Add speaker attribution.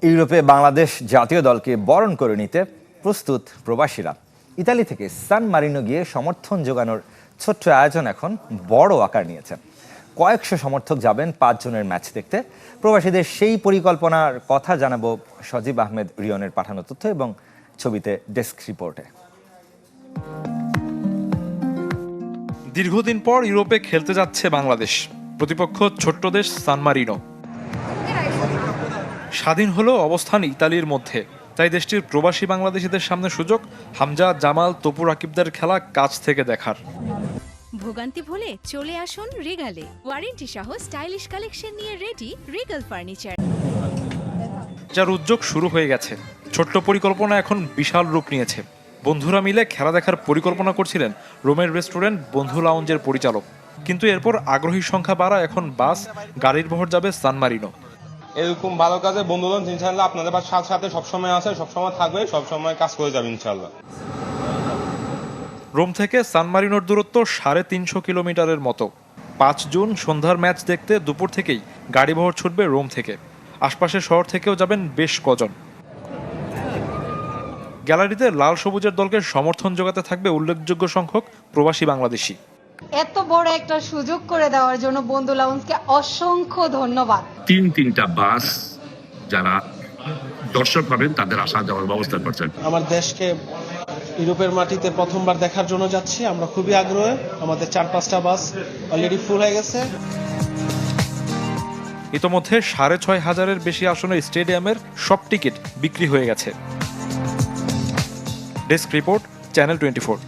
Speaker 1: ইউরোপে বাংলাদেশ জাতীয় দলকে বরণ করে নিতে প্রস্তুত প্রবাসীরা। ইতালি থেকে সান মারিনো গিয়ে সমর্থন জোগানোর ছোট্ট আয়োজন এখন বড় আকার নিয়েছে। কয়েকশো সমর্থক যাবেন 5 জনের ম্যাচ দেখতে। প্রবাসীদের সেই পরিকল্পনার কথা জানাবো সজীব আহমেদ রিয়নের পাঠানো তথ্য এবং ছবিতে ডেস্ক রিপোর্টে।
Speaker 2: দীর্ঘদিন পর ইউরোপে খেলতে যাচ্ছে বাংলাদেশ। প্রতিপক্ষ ছোট্ট দেশ সান মারিনো। স্বাধীন হলেও অবস্থান ইতালির মধ্যে, তাই দেশটির প্রবাসী বাংলাদেশিদের সামনে সুযোগ হামজা, জামাল, তপু, রাকিবদের খেলা কাছ থেকে দেখার।
Speaker 3: ভোগান্তি ভুলে চলে আসুন রিগালে। ওয়ারেন্টি সহ স্টাইলিশ কালেকশন নিয়ে রেডি রিগাল ফার্নিচার।
Speaker 2: যার উদ্যোগ শুরু হয়ে গেছে। ছোট্ট পরিকল্পনা এখন বিশাল রূপ নিয়েছে। বন্ধুরা মিলে খেলা দেখার পরিকল্পনা করছিলেন রোমের রেস্টুরেন্ট বন্ধু লাউঞ্জের পরিচালক। কিন্তু এরপর আগ্রহীর সংখ্যা বাড়া, এখন বাস, গাড়ির বহর যাবে সান মারিনো।
Speaker 4: এরকম ভালো কাজে বন্ধুগণ ইনশাআল্লাহ আপনাদের সাথে সবসময় আছে, সবসময় থাকবে, সবসময় কাজ করে যাবে ইনশাআল্লাহ।
Speaker 2: রোম থেকে সান মারিনোর দূরত্ব 350 কিলোমিটারের মতো। 5 জুন সন্ধ্যার ম্যাচ দেখতে দুপুর থেকেই গাড়িবহর ছুটবে রোম থেকে। আশপাশের শহর থেকেও যাবেন বেশ কজন। গ্যালারিতে লাল সবুজের দলকে সমর্থন জোগাতে থাকবে উল্লেখযোগ্য সংখ্যক প্রবাসী বাংলাদেশি।
Speaker 5: এত বড় একটা সুযোগ করে দেওয়ার জন্য বন্ধু লাউঞ্জকে অসংখ্য ধন্যবাদ।
Speaker 6: তিনটা বাস যারা দর্শক পাবেন তাদের আসা যাওয়ার ব্যবস্থা করছেন।
Speaker 7: আমার দেশকে ইউরোপের মাটিতে প্রথমবার দেখার জন্য যাচ্ছি, আমরা খুবই আগ্রহী। আমাদের 4-5টা বাস অলরেডি ফুল হয়ে গেছে।
Speaker 2: ইতোমধ্যে 6500-এর বেশি আসনের স্টেডিয়ামের সব টিকিট বিক্রি হয়ে গেছে। Desk report, channel 24।